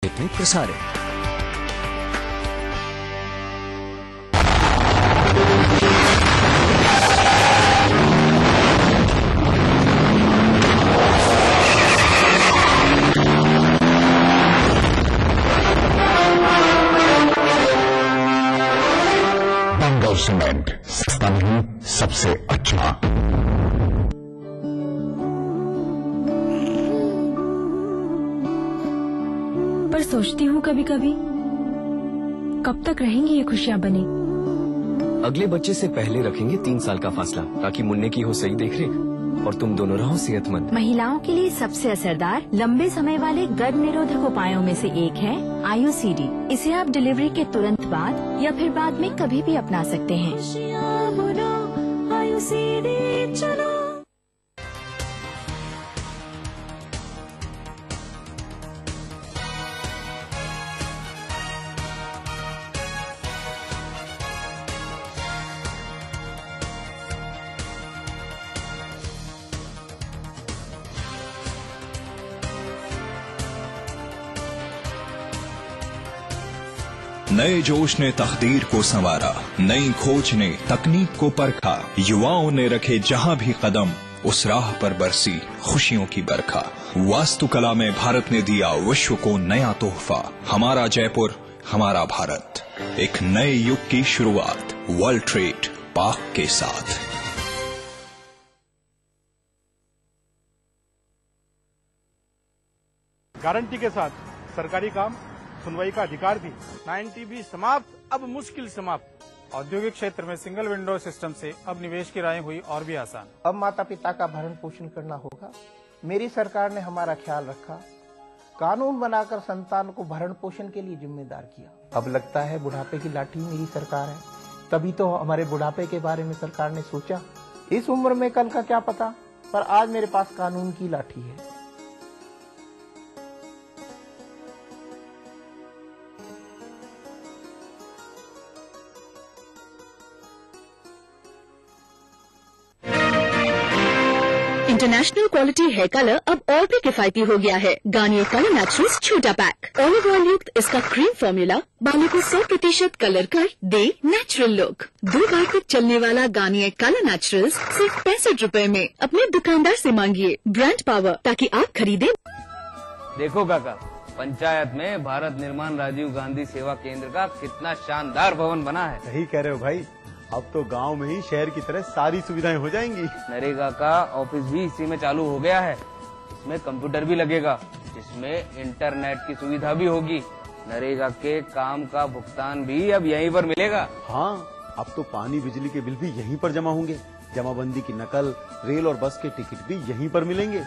में प्रसारित। बंगाल सीमेंट, सस्ता नहीं, सबसे अच्छा। पर सोचती हूँ कभी कभी, कब तक रहेंगी ये खुशियाँ बनी। अगले बच्चे से पहले रखेंगे 3 साल का फासला, ताकि मुन्ने की हो सही देखरेख और तुम दोनों रहो सेहतमंद। महिलाओं के लिए सबसे असरदार लंबे समय वाले गर्भ निरोधक उपायों में से एक है IUCD। इसे आप डिलीवरी के तुरंत बाद या फिर बाद में कभी भी अपना सकते हैं। चलो। नए जोश ने तकदीर को संवारा, नई खोज ने तकनीक को परखा, युवाओं ने रखे जहां भी कदम, उस राह पर बरसी खुशियों की बरखा। वास्तुकला में भारत ने दिया विश्व को नया तोहफा। हमारा जयपुर, हमारा भारत, एक नए युग की शुरुआत वर्ल्ड ट्रेड पार्क के साथ। गारंटी के साथ सरकारी काम, सुनवाई का अधिकार भी। 90 भी समाप्त, अब मुश्किल समाप्त। औद्योगिक क्षेत्र में सिंगल विंडो सिस्टम से अब निवेश की राहें हुई और भी आसान। अब माता पिता का भरण पोषण करना होगा। मेरी सरकार ने हमारा ख्याल रखा, कानून बनाकर संतान को भरण पोषण के लिए जिम्मेदार किया। अब लगता है बुढ़ापे की लाठी मेरी सरकार है। तभी तो हमारे बुढ़ापे के बारे में सरकार ने सोचा। इस उम्र में कल का क्या पता, पर आज मेरे पास कानून की लाठी है। इंटरनेशनल क्वालिटी हेयर कलर अब और भी किफायती हो गया है। गार्नियर कलर नेचुरल्स छोटा पैक, ऑलिव ऑयल युक्त इसका क्रीम फॉर्मूला बालों को 100% कलर कर दे नेचुरल लुक। 2 बार तक चलने वाला गार्नियर कलर नेचुरल्स सिर्फ 65 रुपए में। अपने दुकानदार से मांगिए ब्रांड पावर, ताकि आप खरीदे। देखो काका, पंचायत में भारत निर्माण राजीव गांधी सेवा केंद्र का कितना शानदार भवन बना है। सही कह रहे हो भाई, अब तो गांव में ही शहर की तरह सारी सुविधाएं हो जाएंगी। नरेगा का ऑफिस भी इसी में चालू हो गया है। इसमें कंप्यूटर भी लगेगा, जिसमें इंटरनेट की सुविधा भी होगी। नरेगा के काम का भुगतान भी अब यहीं पर मिलेगा। हाँ, अब तो पानी बिजली के बिल भी यहीं पर जमा होंगे। जमाबंदी की नकल, रेल और बस के टिकट भी यहीं पर मिलेंगे।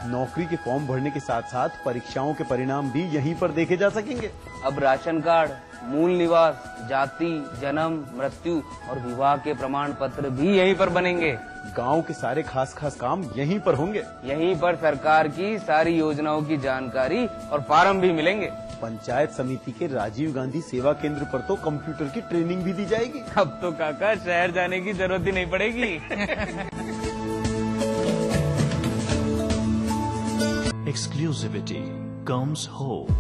नौकरी के फॉर्म भरने के साथ साथ परीक्षाओं के परिणाम भी यहीं पर देखे जा सकेंगे। अब राशन कार्ड, मूल निवास, जाति, जन्म, मृत्यु और विवाह के प्रमाण पत्र भी यहीं पर बनेंगे। गांव के सारे खास काम यहीं पर होंगे। यहीं पर सरकार की सारी योजनाओं की जानकारी और फार्म भी मिलेंगे। पंचायत समिति के राजीव गांधी सेवा केंद्र पर तो कंप्यूटर की ट्रेनिंग भी दी जाएगी। अब तो काका शहर जाने की जरूरत ही नहीं पड़ेगी। Exclusivity comes home.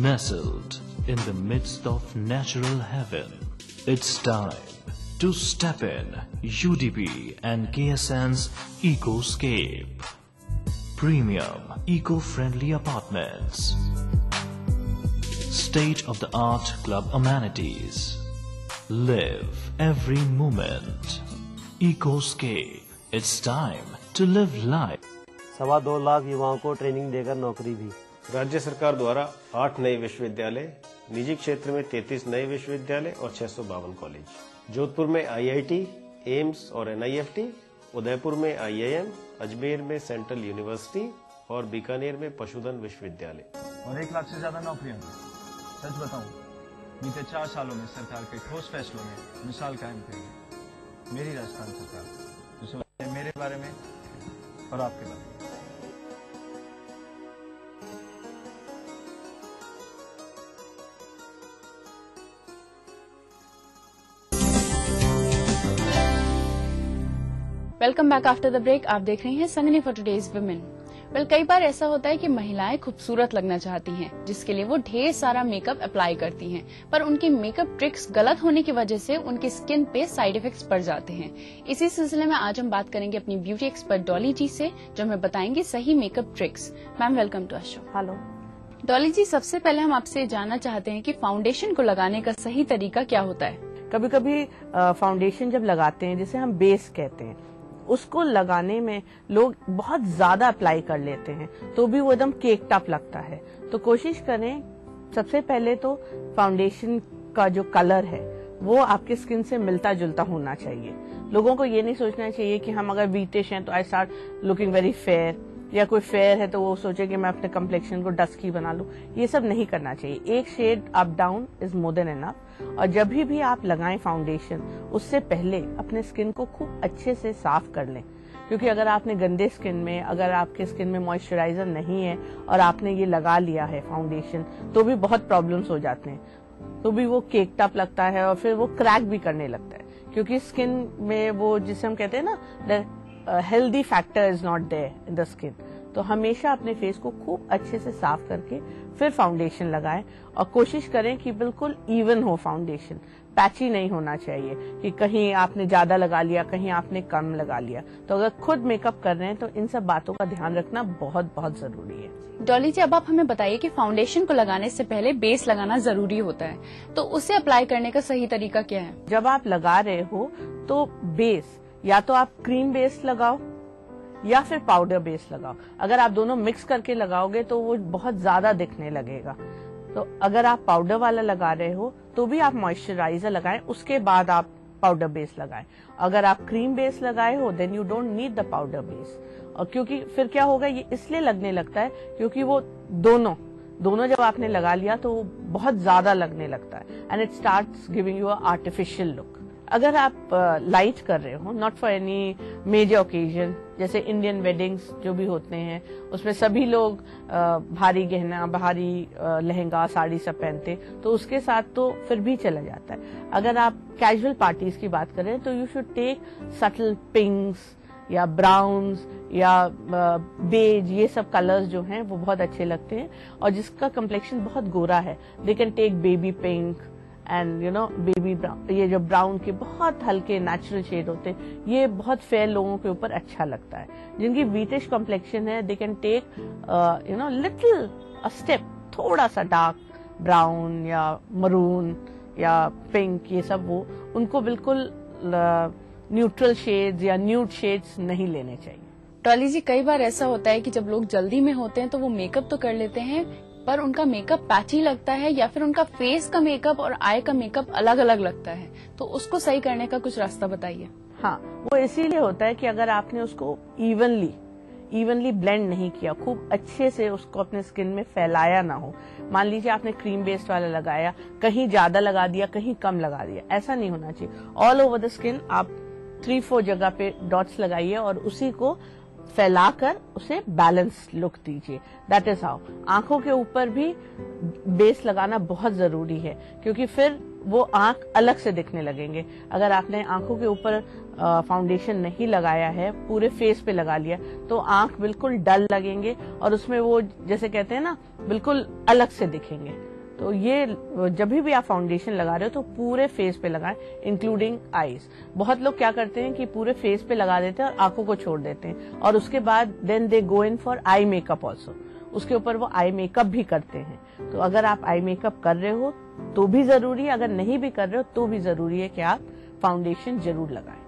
Nestled in the midst of natural heaven, it's time to step in UDP and KSN's Ecoscape. Premium, eco-friendly apartments. State-of-the-art club amenities. Live every moment. Ecoscape. It's time to live life. 2.25 lakh युवाओं को training देकर नौकरी भी। राज्य सरकार द्वारा 8 नए विश्वविद्यालय, निजी क्षेत्र में 33 नए विश्वविद्यालय और 652 कॉलेज। जोधपुर में IIT, एम्स और NIFT, उदयपुर में IIM, अजमेर में सेंट्रल यूनिवर्सिटी और बीकानेर में पशुधन विश्वविद्यालय। और 1 लाख से ज्यादा नौकरियां। सच बताऊं, बीते 4 सालों में सरकार के ठोस फैसलों में मिसाल कायम करी है मेरी राजस्थान सरकार, जो सोचती है मेरे बारे में और आपके बारे में। Welcome back after the break. आप देख रहे हैं Sangini for today's women. Well, कई बार ऐसा होता है कि महिलाएं खूबसूरत लगना चाहती हैं, जिसके लिए वो ढेर सारा मेकअप अप्लाई करती हैं, पर उनकी मेकअप ट्रिक्स गलत होने की वजह से उनकी स्किन पे साइड इफेक्ट्स पड़ जाते हैं। इसी सिलसिले में आज हम बात करेंगे अपनी ब्यूटी एक्सपर्ट डॉली जी से, जो हमें बताएंगी सही makeup tricks. Ma'am, welcome to our show. Hello Dolly ji, सबसे पहले हम आपसे जानना चाहते हैं कि फाउंडेशन को लगाने का सही तरीका क्या होता है। कभी कभी फाउंडेशन जब लगाते हैं, जिसे हम बेस कहते हैं, उसको लगाने में लोग बहुत ज्यादा अप्लाई कर लेते हैं, तो भी वो एकदम केक टॉप लगता है। तो कोशिश करें, सबसे पहले तो फाउंडेशन का जो कलर है वो आपके स्किन से मिलता जुलता होना चाहिए। लोगों को ये नहीं सोचना चाहिए कि हम अगर वीटिश हैं तो I start looking very fair, या कोई फेयर है तो वो सोचे कि मैं अपने कम्प्लेक्शन को डस्की बना लूं। ये सब नहीं करना चाहिए। एक shade up down is more than enough. और जब भी आप लगाएं फाउंडेशन, उससे पहले अपने स्किन को खूब अच्छे से साफ कर लें, क्योंकि अगर आपने गंदे स्किन में, अगर आपके स्किन में मॉइस्चराइजर नहीं है और आपने ये लगा लिया है फाउंडेशन, तो भी बहुत प्रॉब्लम्स हो जाते हैं, तो भी वो केक टॉप लगता है और फिर वो क्रैक भी करने लगता है, क्योंकि स्किन में वो जिसे हम कहते हैं ना, healthy factor is not there in the skin. तो हमेशा अपने फेस को खूब अच्छे से साफ करके फिर फाउंडेशन लगाएं और कोशिश करें कि बिल्कुल इवन हो फाउंडेशन, पैची नहीं होना चाहिए कि कहीं आपने ज्यादा लगा लिया, कहीं आपने कम लगा लिया। तो अगर खुद मेकअप कर रहे हैं तो इन सब बातों का ध्यान रखना बहुत बहुत जरूरी है। डॉली जी, अब आप हमें बताइए कि फाउंडेशन को लगाने से पहले बेस लगाना जरूरी होता है, तो उसे अप्लाई करने का सही तरीका क्या है? जब आप लगा रहे हो तो बेस या तो आप क्रीम बेस लगाओ या फिर पाउडर बेस लगाओ। अगर आप दोनों मिक्स करके लगाओगे तो वो बहुत ज्यादा दिखने लगेगा। तो अगर आप पाउडर वाला लगा रहे हो तो भी आप मॉइस्चराइजर लगाएं, उसके बाद आप पाउडर बेस लगाएं। अगर आप क्रीम बेस लगाए हो then you don't need the powder base. और क्योंकि फिर क्या होगा, ये इसलिए लगने लगता है क्योंकि वो दोनों जब आपने लगा लिया तो वो बहुत ज्यादा लगने लगता है and it starts giving you a artificial look. अगर आप लाइट कर रहे हो, not for any major occasion, जैसे इंडियन वेडिंग्स जो भी होते हैं उसमें सभी लोग भारी गहना, भारी लहंगा, साड़ी सब पहनते, तो उसके साथ तो फिर भी चला जाता है। अगर आप कैजुअल पार्टीज की बात करें तो you should take subtle pinks या ब्राउन्स या बेज, ये सब कलर्स जो हैं वो बहुत अच्छे लगते हैं। और जिसका कम्प्लेक्शन बहुत गोरा है, they can take baby pink and baby brown. ये जो ब्राउन के बहुत हल्के नेचुरल शेड होते हैं, ये बहुत फेयर लोगों के ऊपर अच्छा लगता है। जिनकी वीटिश कॉम्प्लेक्शन है, they can take little a step, थोड़ा सा डार्क ब्राउन या मरून या पिंक, ये सब वो उनको बिल्कुल न्यूट्रल शेड्स या न्यूड शेड्स नहीं लेने चाहिए। डॉली जी, कई बार ऐसा होता है कि जब लोग जल्दी में होते हैं तो वो मेकअप तो कर लेते हैं, पर उनका मेकअप पैची लगता है, या फिर उनका फेस का मेकअप और आई का मेकअप अलग अलग लगता है, तो उसको सही करने का कुछ रास्ता बताइए। हाँ, वो इसीलिए होता है कि अगर आपने उसको इवनली ब्लेंड नहीं किया, खूब अच्छे से उसको अपने स्किन में फैलाया ना हो। मान लीजिए आपने क्रीम बेस्ड वाला लगाया, कहीं ज्यादा लगा दिया, कहीं कम लगा दिया, ऐसा नहीं होना चाहिए। ऑल ओवर द स्किन आप 3-4 जगह पे डॉट्स लगाइए और उसी को फैलाकर उसे बैलेंस लुक दीजिए। That is how. आंखों के ऊपर भी बेस लगाना बहुत जरूरी है, क्योंकि फिर वो आंख अलग से दिखने लगेंगे। अगर आपने आंखों के ऊपर फाउंडेशन नहीं लगाया है, पूरे फेस पे लगा लिया, तो आंख बिल्कुल डल लगेंगे और उसमें वो जैसे कहते हैं ना, बिल्कुल अलग से दिखेंगे। तो ये जब भी आप फाउंडेशन लगा रहे हो तो पूरे फेस पे लगाएं, इंक्लूडिंग आईज। बहुत लोग क्या करते हैं कि पूरे फेस पे लगा देते हैं और आंखों को छोड़ देते हैं, और उसके बाद then they go in for eye makeup also. उसके ऊपर वो आई मेकअप भी करते हैं। तो अगर आप आई मेकअप कर रहे हो तो भी जरूरी है, अगर नहीं भी कर रहे हो तो भी जरूरी है कि आप फाउंडेशन जरूर लगाएं।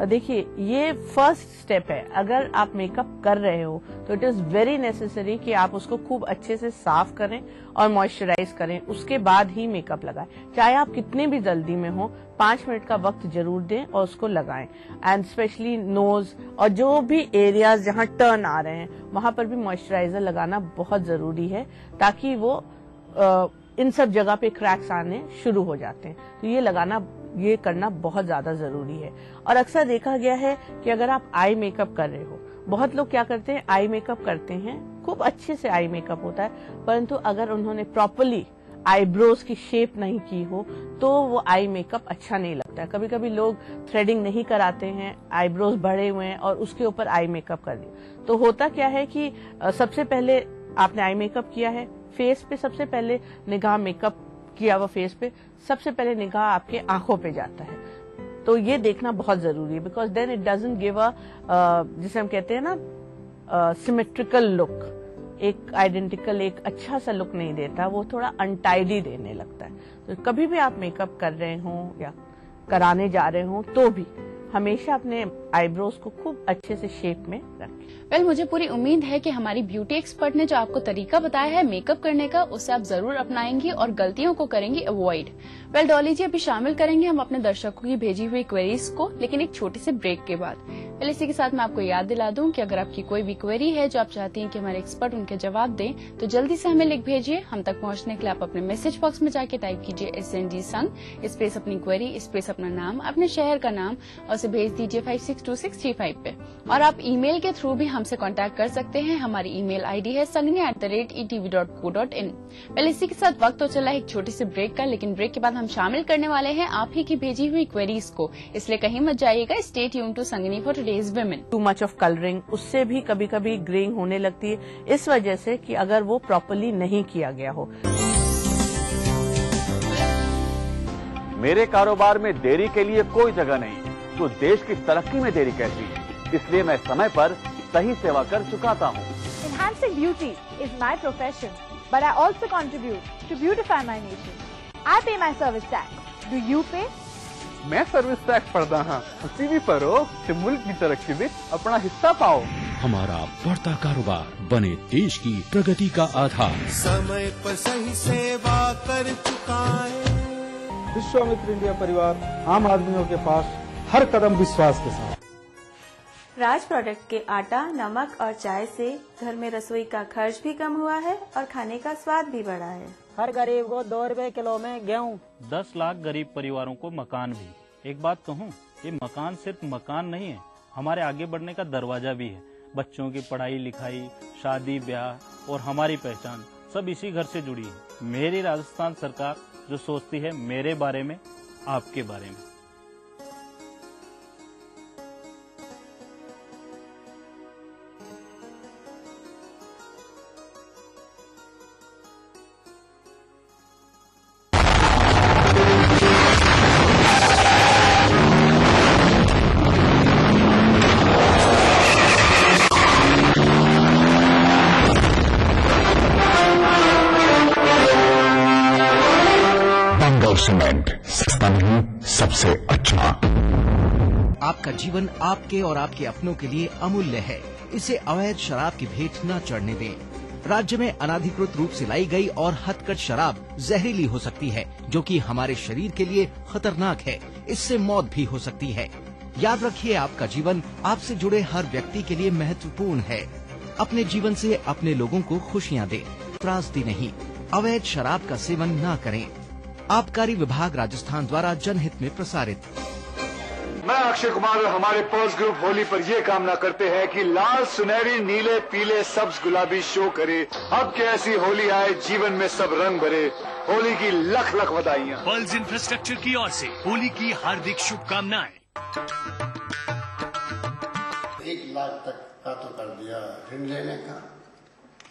देखिए, ये फर्स्ट स्टेप है। अगर आप मेकअप कर रहे हो तो इट इज वेरी नेसेसरी कि आप उसको खूब अच्छे से साफ करें और मॉइस्चराइज करें, उसके बाद ही मेकअप लगाएं। चाहे आप कितने भी जल्दी में हो, 5 मिनट का वक्त जरूर दें और उसको लगाएं। एंड स्पेशली नोज और जो भी एरियाज जहां टर्न आ रहे हैं, वहां पर भी मॉइस्चराइजर लगाना बहुत जरूरी है, ताकि वो इन सब जगह पे क्रैक्स आने शुरू हो जाते हैं। तो ये करना बहुत ज्यादा जरूरी है। और अक्सर देखा गया है कि अगर आप आई मेकअप कर रहे हो, बहुत लोग क्या करते हैं, आई मेकअप करते हैं, खूब अच्छे से आई मेकअप होता है, परंतु अगर उन्होंने प्रॉपरली आईब्रोज की शेप नहीं की हो तो वो आई मेकअप अच्छा नहीं लगता है। कभी कभी लोग थ्रेडिंग नहीं कराते हैं, आईब्रोज बढ़े हुए हैं और उसके ऊपर आई मेकअप कर दिया। तो होता क्या है कि सबसे पहले आपने आई मेकअप किया है, फेस पे सबसे पहले निगाह मेकअप किया हुआ फेस पे सबसे पहले निगाह आपके आंखों पे जाता है। तो ये देखना बहुत जरूरी है, because then it doesn't give a जिसे हम कहते हैं ना सिमेट्रिकल लुक, एक आइडेंटिकल एक अच्छा सा लुक नहीं देता, वो थोड़ा अनटाइडी देने लगता है। तो कभी भी आप मेकअप कर रहे हो या कराने जा रहे हो तो भी हमेशा अपने आईब्रोज को खूब अच्छे से शेप में रखें। वेल, मुझे पूरी उम्मीद है कि हमारी ब्यूटी एक्सपर्ट ने जो आपको तरीका बताया है मेकअप करने का, उसे आप जरूर अपनाएंगी और गलतियों को करेंगी अवॉइड। वेल डॉली जी, अभी शामिल करेंगे हम अपने दर्शकों की भेजी हुई क्वेरीज को, लेकिन एक छोटे से ब्रेक के बाद। वेल, इसी के साथ मैं आपको याद दिला दूं कि अगर आपकी कोई भी क्वेरी है जो आप चाहती हैं कि हमारे एक्सपर्ट उनके जवाब दें, तो जल्दी से हमें लिख भेजिए। हम तक पहुंचने के लिए आप अपने मैसेज बॉक्स में जाके टाइप कीजिए SNG संग स्पेस अपनी क्वेरी स्पेस अपना नाम, अपने शहर का नाम और उसे भेज दीजिए 562635 पे। और आप ईमेल के थ्रू भी हमसे कांटेक्ट कर सकते हैं। हमारी ईमेल आईडी है sangni@etv.co.in। पहले इसी के साथ वक्त तो चला एक छोटे से ब्रेक का, लेकिन ब्रेक के बाद हम शामिल करने वाले हैं आप ही की भेजी हुई क्वेरीज को, इसलिए कहीं मत जाइएगा। Stay tuned to Sangini for today's women. Too much of colouring, उससे भी कभी कभी ग्रेइंग होने लगती है, इस वजह से कि अगर वो प्रॉपर्ली नहीं किया गया हो। मेरे कारोबार में देरी के लिए कोई जगह नहीं, तो देश की तरक्की में देरी कैसी, इसलिए मैं समय पर सही सेवा कर चुकाता हूँ। Enhancing beauty is my profession, but I also contribute to beautify my nation. I pay my service tax. Do you pay? मैं सर्विस टैक्स भरदा हां, तुसी भी भरो ते मुल्क की तरक्की में अपना हिस्सा पाओ। हमारा बढ़ता कारोबार बने देश की प्रगति का आधार। समय पर सही सेवा कर चुकाए। विश्वामित्र इंडिया परिवार आम आदमियों के पास हर कदम विश्वास के साथ। राज प्रोडक्ट के आटा, नमक और चाय से घर में रसोई का खर्च भी कम हुआ है और खाने का स्वाद भी बढ़ा है। हर गरीब को 2 रुपए किलो में गेहूँ। 10 लाख गरीब परिवारों को मकान भी। एक बात कहूँ, ये मकान सिर्फ मकान नहीं है, हमारे आगे बढ़ने का दरवाजा भी है। बच्चों की पढ़ाई लिखाई, शादी ब्याह और हमारी पहचान सब इसी घर से जुड़ी है। मेरी राजस्थान सरकार जो सोचती है मेरे बारे में, आपके बारे में। सीमेंट, सस्ता नहीं, सबसे अच्छा। आपका जीवन आपके और आपके अपनों के लिए अमूल्य है, इसे अवैध शराब की भेंट न चढ़ने दें। राज्य में अनाधिकृत रूप से लाई गई और हथकट शराब जहरीली हो सकती है, जो कि हमारे शरीर के लिए खतरनाक है। इससे मौत भी हो सकती है। याद रखिए, आपका जीवन आपसे जुड़े हर व्यक्ति के लिए महत्वपूर्ण है। अपने जीवन से अपने लोगों को खुशियाँ दें, त्रासदी नहीं। अवैध शराब का सेवन न करें। आबकारी विभाग राजस्थान द्वारा जनहित में प्रसारित। मैं अक्षय कुमार और हमारे पर्स ग्रुप होली पर ये कामना करते हैं कि लाल, सुनहरी, नीले, पीले, सब्ज, गुलाबी शो करे। अब की ऐसी होली आए, जीवन में सब रंग भरे। होली की लख लख बधाइयाँ। पर्ल्स इंफ्रास्ट्रक्चर की ओर से होली की हार्दिक शुभकामनाएं। 1 लाख तक का तो कर दिया ऋण लेने का,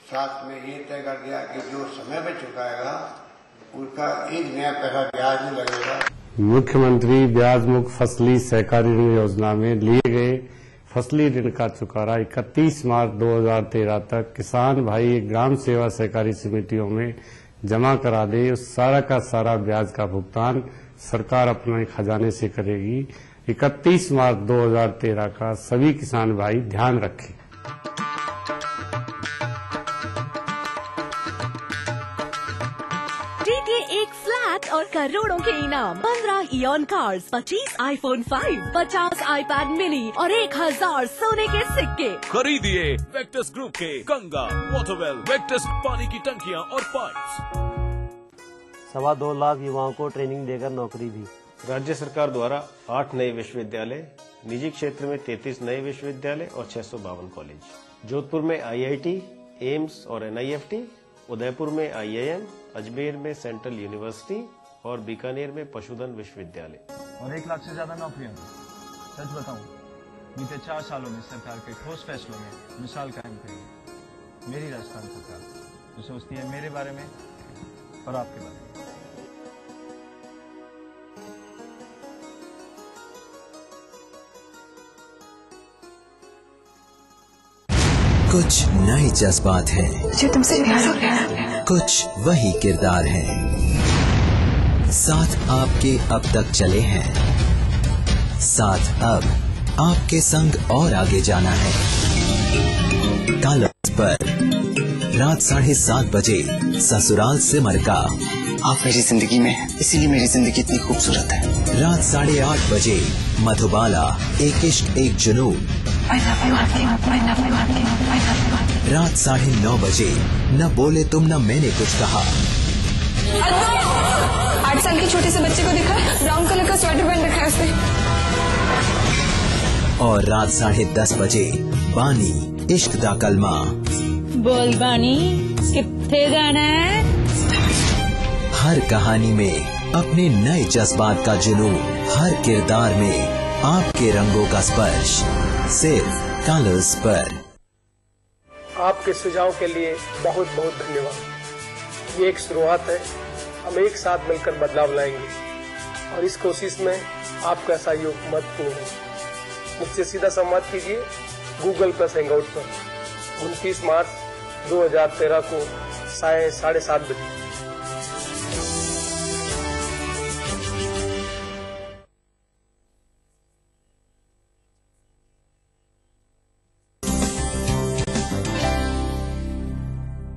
साथ में ये तय कर दिया कि जो समय में चुकाएगा उसका 1 नया पैसा ब्याज नहीं लगेगा। मुख्यमंत्री ब्याज मुक्त फसली सहकारी ऋण योजना में लिए गए फसली ऋण का चुकारा 31 मार्च 2013 तक किसान भाई ग्राम सेवा सहकारी समितियों में जमा करा दे। उस सारा का सारा ब्याज का भुगतान सरकार अपने खजाने से करेगी। 31 मार्च 2013 का सभी किसान भाई ध्यान रखें। और करोड़ों के इनाम, 15 ion cars, 25 iPhone 5, 50 iPad mini और 1000 सोने के सिक्के। खरीदिए वेक्टस ग्रुप के गंगा, वाटरवेल, वेक्टस पानी की टंकियां और पाइप्स। 2.25 लाख युवाओं को ट्रेनिंग देकर नौकरी भी। राज्य सरकार द्वारा 8 नए विश्वविद्यालय, निजी क्षेत्र में 33 नए विश्वविद्यालय और 652 कॉलेज। जोधपुर में IIT, एम्स और NIFT उदयपुर में IIM, अजमेर में सेंट्रल यूनिवर्सिटी और बीकानेर में पशुधन विश्वविद्यालय। और 1 लाख से ज्यादा नौकरियां दी। सच बताऊं, बीते 4 सालों में सरकार के ठोस फैसलों में मिसाल कायम करी है मेरी राजस्थान सरकार, जो सोचती है मेरे बारे में और आपके बारे में। कुछ नए जज्बात हैं जो तुमसे प्यार हो गया, कुछ वही किरदार हैं, साथ आपके अब तक चले हैं, साथ अब आपके संग और आगे जाना है। कलर्स पर रात 7:30 बजे ससुराल सिमर का। आप मेरी जिंदगी में हैं, इसीलिए मेरी जिंदगी इतनी खूबसूरत है। रात 8:30 बजे मधुबाला, एक इश्क एक जुनून। रात 9:30 बजे न बोले तुम न मैंने कुछ कहा। 8 साल के छोटे से बच्चे को दिखा, ब्राउन कलर का स्वेटर पहन रखा है उसने। और रात 10:30 बजे बानी, इश्क दा कलमा। बोल बानी, कित्थे जाना है? हर कहानी में अपने नए जज्बात का जुनून, हर किरदार में आपके रंगों का स्पर्श, सिर्फ कलर्स पर। आपके सुझाव के लिए बहुत बहुत धन्यवाद। ये एक शुरुआत है, हम एक साथ मिलकर बदलाव लाएंगे और इस कोशिश में आपका सहयोग महत्वपूर्ण है। मुझसे सीधा संवाद कीजिए Google+ हैंगआउट पर 29 मार्च 2013 को 7:30 बजे।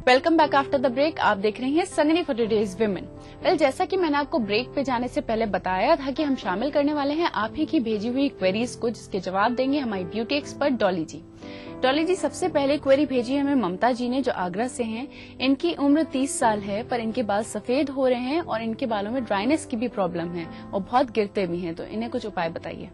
Welcome back after the break. आप देख रहे हैं Sangini for today's women. Well, जैसा कि मैंने आपको ब्रेक पे जाने से पहले बताया था कि हम शामिल करने वाले हैं आप ही की भेजी हुई क्वेरीज को, जिसके जवाब देंगे हमारी ब्यूटी एक्सपर्ट डॉली जी। डॉली जी, सबसे पहले क्वेरी भेजी हमें ममता जी ने, जो आगरा से हैं। इनकी उम्र 30 साल है, पर इनके बाल सफेद हो रहे हैं और इनके बालों में ड्राइनेस की भी प्रॉब्लम है और बहुत गिरते भी हैं, तो इन्हें कुछ उपाय बताइए।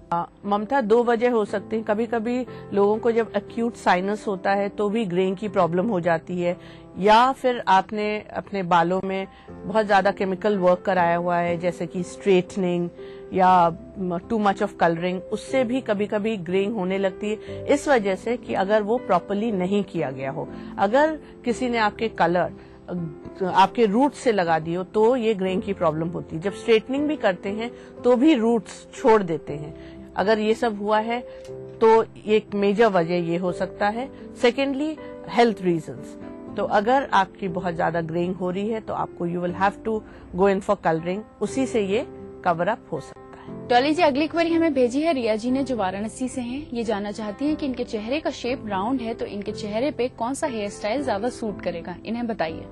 ममता, 2 वजह हो सकती है। कभी कभी लोगों को जब एक्यूट साइनस होता है तो भी ग्रेइंग की प्रॉब्लम हो जाती है, या फिर आपने अपने बालों में बहुत ज्यादा केमिकल वर्क कराया हुआ है, जैसे कि स्ट्रेटनिंग या टू मच ऑफ कलरिंग, उससे भी कभी कभी ग्रेइंग होने लगती है। इस वजह से कि अगर वो प्रॉपर्ली नहीं किया गया हो, अगर किसी ने आपके कलर आपके रूट से लगा दिए हो तो ये ग्रेइंग की प्रॉब्लम होती है। जब स्ट्रेटनिंग भी करते हैं तो भी रूट्स छोड़ देते हैं। अगर ये सब हुआ है तो एक मेजर वजह ये हो सकता है। Secondly, health reasons. तो अगर आपकी बहुत ज्यादा ग्रेइंग हो रही है तो आपको you will have to go in for colouring, उसी से ये कवर अप हो सकता है। डॉली जी, अगली क्वेरी हमें भेजी है रिया जी ने, जो वाराणसी से हैं। ये जानना चाहती हैं कि इनके चेहरे का शेप राउंड है, तो इनके चेहरे पे कौन सा हेयर स्टाइल ज्यादा सूट करेगा, इन्हें बताइए।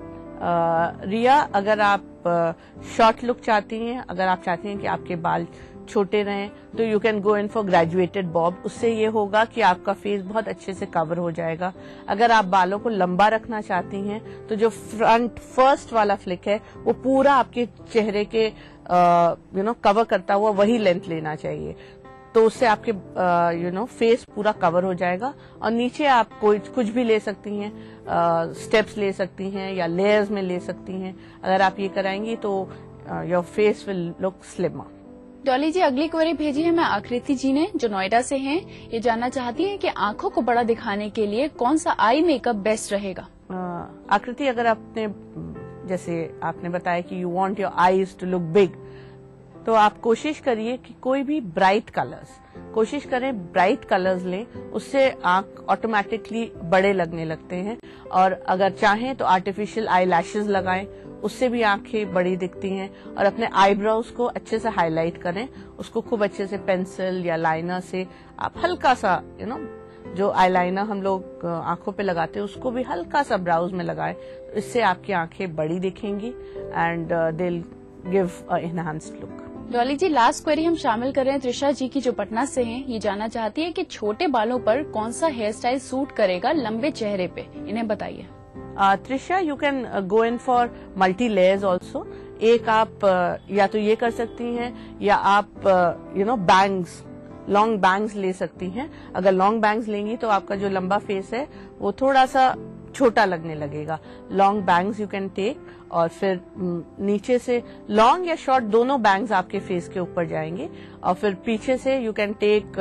रिया, अगर आप शॉर्ट लुक चाहती हैं, अगर आप चाहती हैं कि आपके बाल छोटे रहें, तो you can go in for graduated Bob. उससे ये होगा कि आपका फेस बहुत अच्छे से कवर हो जाएगा। अगर आप बालों को लंबा रखना चाहती हैं तो जो फ्रंट फर्स्ट वाला फ्लिक है वो पूरा आपके चेहरे के कवर करता हुआ वही लेंथ लेना चाहिए, तो उससे आपके फेस पूरा कवर हो जाएगा। और नीचे आप कुछ भी ले सकती हैं, स्टेप्स ले सकती हैं या लेयर्स में ले सकती हैं। अगर आप ये कराएंगी तो your face will look slimmer. Dolly ji, अगली क्वेरी भेजी है मैं आकृति जी ने, जो नोएडा से हैं। ये जानना चाहती हैं कि आंखों को बड़ा दिखाने के लिए कौन सा आई मेकअप बेस्ट रहेगा। आकृति, अगर जैसे आपने बताया कि you want your eyes to look big, तो आप कोशिश करिए कि कोई भी ब्राइट कलर्स लें, उससे आंख ऑटोमेटिकली बड़े लगने लगते हैं। और अगर चाहें तो आर्टिफिशियल आई लैशेज लगाएं, उससे भी आंखें बड़ी दिखती हैं। और अपने आईब्रोज को अच्छे से हाईलाइट करें, उसको खूब अच्छे से पेंसिल या लाइनर से आप हल्का सा जो आईलाइनर हम लोग आंखों पे लगाते हैं उसको भी हल्का सा ब्राउज में लगाएं, तो इससे आपकी आंखें बड़ी दिखेंगी and they will give a enhanced look. Dolly ji, last query हम शामिल कर रहे हैं त्रिशा जी की, जो पटना से हैं। ये जानना चाहती है कि छोटे बालों पर कौन सा हेयर स्टाइल सूट करेगा लंबे चेहरे पे, इन्हें बताइए। Trisha, you can go in for multi layers also. एक आप या तो ये कर सकती हैं, या आप बैंग्स, लॉन्ग बैंग्स ले सकती हैं। अगर लॉन्ग बैंग्स लेंगी तो आपका जो लंबा फेस है वो थोड़ा सा छोटा लगने लगेगा। Long bangs you can take, और फिर नीचे से लॉन्ग या शॉर्ट दोनों बैंग्स आपके फेस के ऊपर जाएंगे, और फिर पीछे से you can take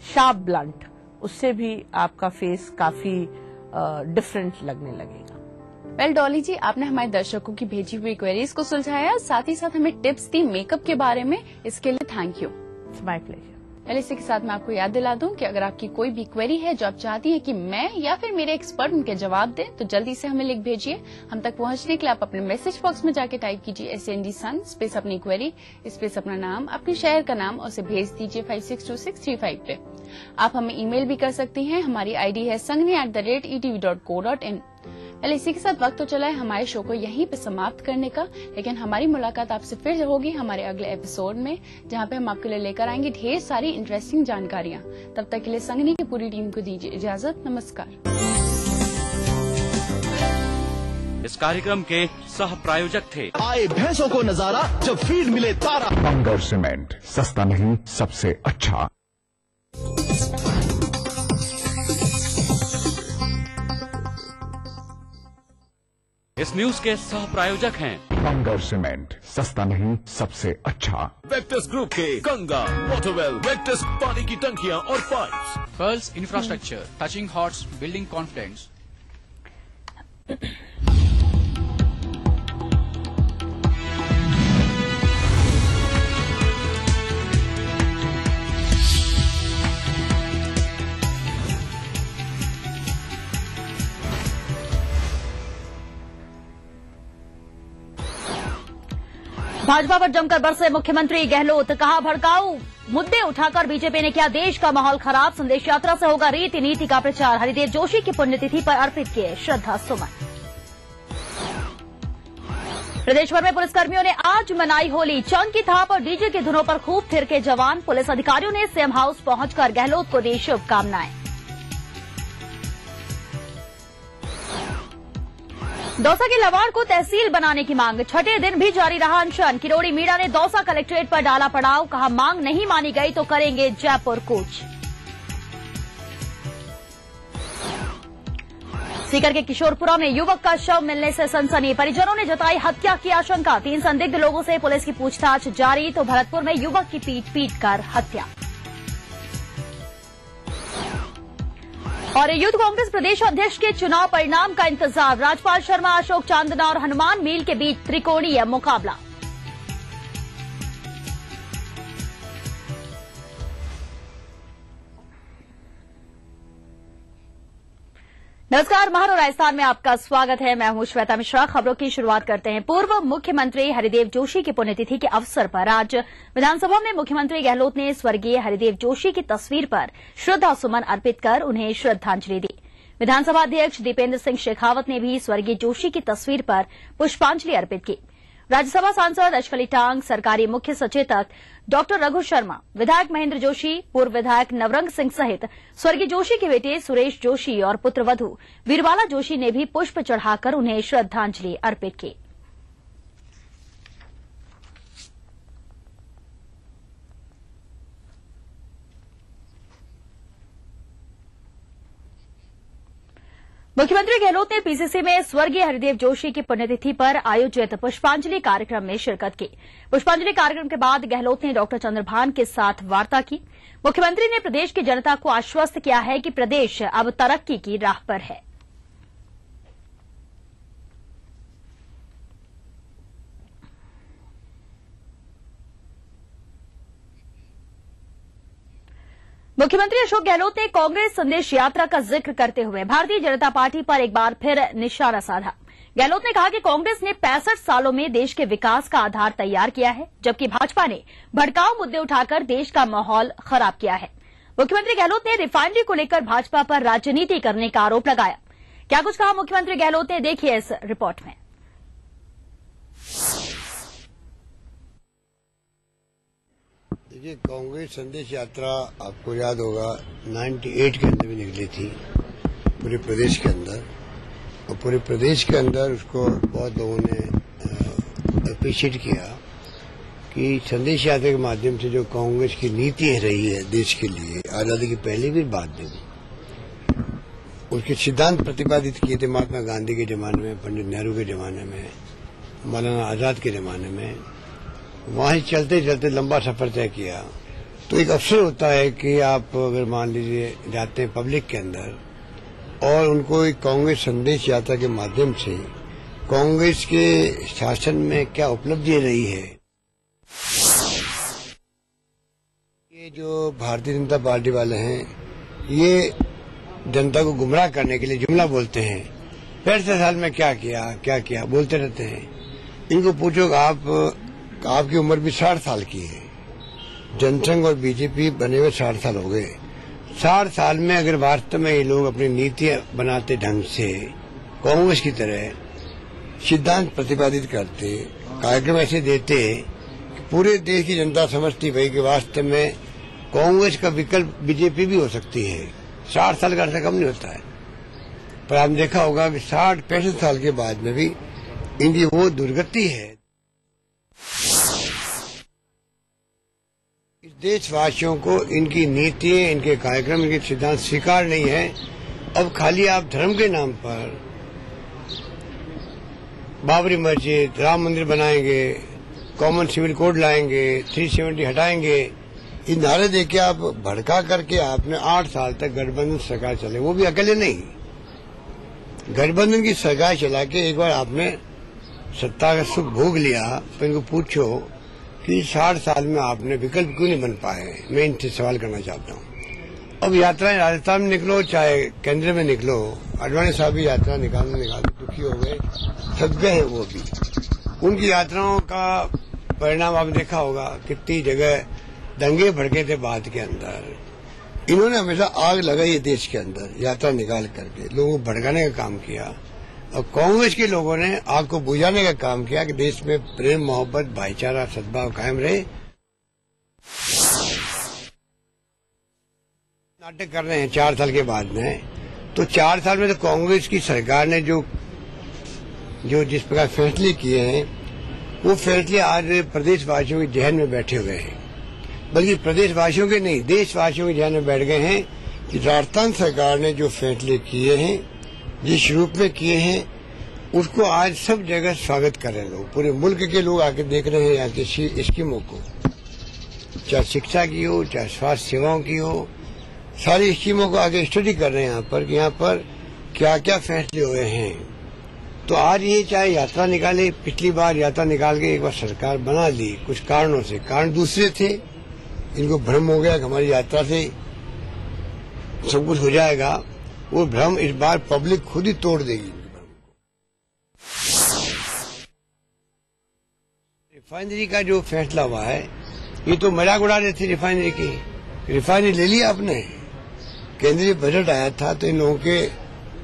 sharp blunt, उससे भी आपका फेस काफी डिफरेंट लगने लगेगा। वेल डॉली जी, आपने हमारे दर्शकों की भेजी हुई क्वेरीज को सुलझाया, साथ ही साथ हमें टिप्स दी मेकअप के बारे में, इसके लिए thank you. It's my pleasure. पहले इसी के साथ मैं आपको याद दिला दूं कि अगर आपकी कोई भी क्वेरी है जो आप चाहती हैं कि मैं या फिर मेरे एक्सपर्ट उनके जवाब दें, तो जल्दी से हमें लिख भेजिए। हम तक पहुंचने के लिए आप अपने मैसेज बॉक्स में जाके टाइप कीजिए SND सन स्पेस अपनी क्वेरी स्पेस अपना नाम, अपने शहर का नाम, और उसे भेज दीजिए 562635 पे। आप हमें ईमेल भी कर सकती हैं, हमारी ID है sangni@etv.co.in। पहले इसी के साथ वक्त तो चला है हमारे शो को यहीं पे समाप्त करने का, लेकिन हमारी मुलाकात आपसे फिर होगी हमारे अगले एपिसोड में, जहां पे हम आपके लिए लेकर आएंगे ढेर सारी इंटरेस्टिंग जानकारियां। तब तक के लिए संगनी की पूरी टीम को दीजिए इजाजत। नमस्कार। इस कार्यक्रम के सह प्रायोजक थे आए भैंसों को नजारा जब फीड मिले तारा। बंगर सीमेंट, सस्ता नहीं सबसे अच्छा। इस न्यूज के सह प्रायोजक हैं बंगर सीमेंट, सस्ता नहीं सबसे अच्छा। वेक्टस ग्रुप के गंगा, वाटरवेल, वेक्टस पानी की टंकियां और pipes. Pearls Infrastructure, touching hearts, building confidence. Bhajpa पर जमकर बरसे मुख्यमंत्री गहलोत, कहा भड़काऊ मुद्दे उठाकर बीजेपी ने किया देश का माहौल खराब, संदेश यात्रा से होगा रीति नीति का प्रचार, हरिदेव जोशी की पुण्यतिथि पर अर्पित किए श्रद्धा सुमन। प्रदेश भर में पुलिसकर्मियों ने आज मनाई होली, चंग की थाप और डीजे की धुनों पर खूब थिरके जवान, पुलिस अधिकारियों ने सीएम हाउस पहुंचकर गहलोत को दी शुभकामनाएं। दौसा के लवाड़ को तहसील बनाने की मांग, छठे दिन भी जारी रहा अनशन, किरोड़ी मीणा ने दौसा कलेक्ट्रेट पर डाला पड़ाव, कहा मांग नहीं मानी गई तो करेंगे जयपुर कूच। सीकर के किशोरपुरा में युवक का शव मिलने से सनसनी, परिजनों ने जताई हत्या की आशंका, 3 संदिग्ध लोगों से पुलिस की पूछताछ जारी, तो भरतपुर में युवक की पीट कर हत्या। और यूथ कांग्रेस प्रदेश अध्यक्ष के चुनाव परिणाम का इंतजार, राजपाल शर्मा, अशोक चांदना और हनुमान मील के बीच त्रिकोणीय मुकाबला। नमस्कार, महान और राजस्थान में आपका स्वागत है। मैं हूं श्वेता मिश्रा। खबरों की शुरुआत करते हैं। पूर्व मुख्यमंत्री हरिदेव जोशी की पुण्यतिथि के अवसर पर आज विधानसभा में मुख्यमंत्री गहलोत ने स्वर्गीय हरिदेव जोशी की तस्वीर पर श्रद्धा सुमन अर्पित कर उन्हें श्रद्धांजलि दी। विधानसभा अध्यक्ष दीपेंद्र सिंह शेखावत ने भी स्वर्गीय जोशी की तस्वीर पर पुष्पांजलि अर्पित की। राज्यसभा सांसद अशफली टांग, सरकारी मुख्य सचेतक डॉक्टर रघु शर्मा, विधायक महेंद्र जोशी, पूर्व विधायक नवरंग सिंह सहित स्वर्गीय जोशी के बेटे सुरेश जोशी और पुत्रवधू वीरबाला जोशी ने भी पुष्प चढ़ाकर उन्हें श्रद्धांजलि अर्पित की। मुख्यमंत्री गहलोत ने पीसीसी में स्वर्गीय हरिदेव जोशी की पुण्यतिथि पर आयोजित पुष्पांजलि कार्यक्रम में शिरकत की। पुष्पांजलि कार्यक्रम के बाद गहलोत ने डॉक्टर चंद्रभान के साथ वार्ता की। मुख्यमंत्री ने प्रदेश की जनता को आश्वस्त किया है कि प्रदेश अब तरक्की की राह पर है। मुख्यमंत्री अशोक गहलोत ने कांग्रेस संदेश यात्रा का जिक्र करते हुए भारतीय जनता पार्टी पर एक बार फिर निशाना साधा। गहलोत ने कहा कि कांग्रेस ने 65 सालों में देश के विकास का आधार तैयार किया है, जबकि भाजपा ने भड़काऊ मुद्दे उठाकर देश का माहौल खराब किया है। मुख्यमंत्री गहलोत ने रिफाइनरी को लेकर भाजपा पर राजनीति करने का आरोप लगाया। क्या कुछ कहा मुख्यमंत्री गहलोत ने, देखिए इस रिपोर्ट में। देखिए, कांग्रेस संदेश यात्रा आपको याद होगा 98 के अंदर भी निकली थी पूरे प्रदेश के अंदर, और पूरे प्रदेश के अंदर उसको बहुत लोगों ने अप्रिशिएट किया कि संदेश यात्रा के माध्यम से जो कांग्रेस की नीति रही है देश के लिए, आजादी के पहले भी बाद में भी, उसके सिद्धांत प्रतिपादित किए थे महात्मा गांधी के जमाने में, पंडित नेहरू के जमाने में, मौलाना आजाद के जमाने में। वहां ही चलते चलते लंबा सफर तय किया। तो एक अवसर होता है कि आप अगर मान लीजिए जाते हैं पब्लिक के अंदर और उनको एक कांग्रेस संदेश यात्रा के माध्यम से कांग्रेस के शासन में क्या उपलब्धि रही है। ये जो भारतीय जनता पार्टी वाले हैं ये जनता को गुमराह करने के लिए जुमला बोलते हैं। 65 साल में क्या किया बोलते रहते हैं। इनको पूछो आपकी उम्र भी 60 साल की है। जनसंघ और बीजेपी बने हुए 60 साल हो गए। 60 साल में अगर वास्तव में ये लोग अपनी नीतियां बनाते ढंग से कांग्रेस की तरह सिद्धांत प्रतिपादित करते, कार्यक्रम ऐसे देते कि पूरे देश की जनता समझती भाई कि वास्तव में कांग्रेस का विकल्प बीजेपी भी हो सकती है। 60 साल का अर्थ कम नहीं होता है। पर आपने देखा होगा कि 65 साल के बाद में भी इनकी वो दुर्गति है। इस देशवासियों को इनकी नीतियां, इनके कार्यक्रम, इनके सिद्धांत स्वीकार नहीं है। अब खाली आप धर्म के नाम पर बाबरी मस्जिद, राम मंदिर बनाएंगे, कॉमन सिविल कोड लाएंगे, 370 हटाएंगे, ये नारे देके आप भड़का करके आपने 8 साल तक गठबंधन सरकार चले, वो भी अकेले नहीं, गठबंधन की सरकार चला के एक बार आपने सत्ता का सुख भोग लिया। तो इनको पूछो कि 60 साल में आपने विकल्प क्यों नहीं बन पाए। मैं इनसे सवाल करना चाहता हूँ। अब यात्राएं राजस्थान में निकलो चाहे केंद्र में निकलो, आडवाणी साहब भी यात्रा निकालने दुखी हो गए, थक गए हैं वो भी। उनकी यात्राओं का परिणाम आपने देखा होगा, कितनी जगह दंगे भड़के थे बात के अंदर। इन्होंने हमेशा आग लगाई है देश के अंदर, यात्रा निकाल करके लोगों को भड़काने का काम किया। और कांग्रेस के लोगों ने आग को बुझाने का काम किया कि देश में प्रेम, मोहब्बत, भाईचारा, सद्भाव कायम रहे। नाटक कर रहे हैं 4 साल के बाद में। तो 4 साल में तो कांग्रेस की सरकार ने जो जिस प्रकार फैसले किए हैं वो फैसले आज प्रदेशवासियों के जहन में बैठे हुए हैं। बल्कि प्रदेशवासियों के नहीं, देशवासियों के जहन में बैठ गए हैं कि राजस्थान सरकार ने जो फैसले किए हैं, जिस रूप में किए हैं, उसको आज सब जगह स्वागत कर रहे हैं लोग। पूरे मुल्क के लोग आके देख रहे हैं यहाँ की स्कीमों को, चाहे शिक्षा की हो, चाहे स्वास्थ्य सेवाओं की हो, सारी स्कीमों को आगे स्टडी कर रहे हैं यहाँ पर कि यहाँ पर क्या क्या फैसले हुए हैं। तो आज ये चाहे यात्रा निकाले, पिछली बार यात्रा निकाल के एक बार सरकार बना ली कुछ कारणों से, कारण दूसरे थे। इनको भ्रम हो गया कि हमारी यात्रा से सब कुछ हो जाएगा। वो भ्रम इस बार पब्लिक खुद ही तोड़ देगी। रिफाइनरी का जो फैसला हुआ है, ये तो मजाक उड़ा रहे थे रिफाइनरी की। रिफाइनरी ले लिया आपने, केंद्रीय बजट आया था तो इन लोगों के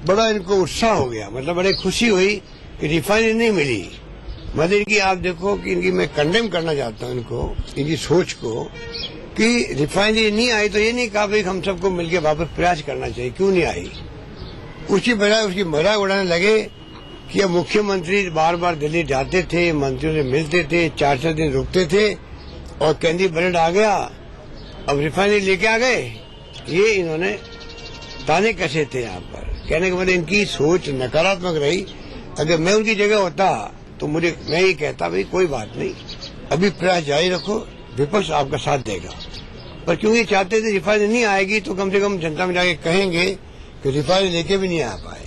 बड़ा इनको उत्साह हो गया, मतलब बड़ी खुशी हुई कि रिफाइनरी नहीं मिली। मतलब इनकी आप देखो कि इनकी मैं कंडेम करना चाहता हूँ इनको, इनकी सोच को कि रिफाइनरी नहीं आई तो ये नहीं कहा भाई हम सबको मिलकर वापस प्रयास करना चाहिए, क्यों नहीं आई। उसकी बजाय उसकी मजाक उड़ाने लगे कि अब मुख्यमंत्री बार बार दिल्ली जाते थे, मंत्रियों से मिलते थे, 4-4 दिन रुकते थे और केंद्रीय बजट आ गया, अब रिफाइनरी लेके आ गए। ये इन्होंने ताने कसे थे यहाँ पर। कहने के मतलब इनकी सोच नकारात्मक रही। अगर मैं उनकी जगह होता तो मैं ये कहता भाई कोई बात नहीं, अभी प्रयास जारी रखो, विपक्ष आपका साथ देगा। पर क्योंकि चाहते थे रिफाइनरी नहीं आएगी तो कम से कम जनता में जाके कहेंगे कि रिफाइनरी लेके भी नहीं आ पाए।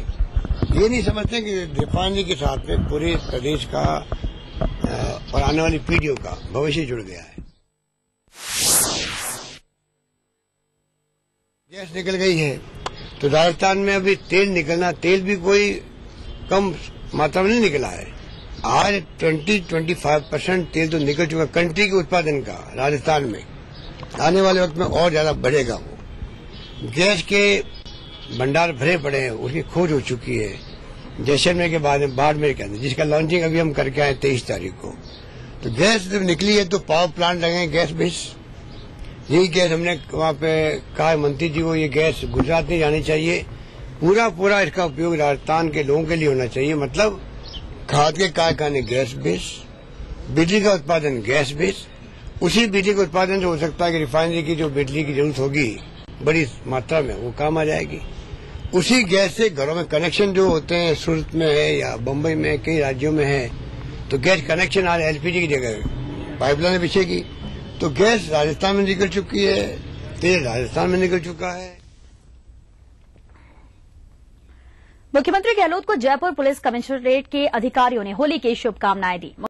ये नहीं समझते कि रिफाइनरी के साथ में पूरे प्रदेश का और आने वाली पीढ़ियों का भविष्य जुड़ गया है। गैस निकल गई है तो राजस्थान में अभी तेल निकलना, तेल भी कोई कम मात्रा में नहीं निकला है। आज 20-25% तेल तो निकल चुका कंट्री के उत्पादन का राजस्थान में। आने वाले वक्त में और ज्यादा बढ़ेगा। वो गैस के भंडार भरे पड़े हैं, उसकी खोज हो चुकी है जैसलमेर के बाद में बाड़मेर के अंदर, जिसका लॉन्चिंग अभी हम करके आए 23 तारीख को। तो गैस जब निकली है तो पावर प्लांट लगे गैस बेस। यही गैस हमने वहाँ पे कहा मंत्री जी को, ये गैस गुजरात नहीं जानी चाहिए, पूरा इसका उपयोग राजस्थान के लोगों के लिए होना चाहिए। मतलब खाद के कारखाने गैस बेस, बिजली का उत्पादन गैस बेस। उसी बिजली के उत्पादन से हो सकता है कि रिफाइनरी की जो बिजली की जरूरत होगी बड़ी मात्रा में वो काम आ जाएगी। उसी गैस से घरों में कनेक्शन जो होते हैं, सूरत में है या बम्बई में, कई राज्यों में है, तो गैस कनेक्शन आ रहा है एलपीजी की जगह पाइपलाइन बिछेगी, तो गैस राजस्थान में निकल चुकी है, तेल राजस्थान में निकल चुका है। मुख्यमंत्री गहलोत को जयपुर पुलिस कमिश्नरेट के अधिकारियों ने होली की शुभकामनाएं दी।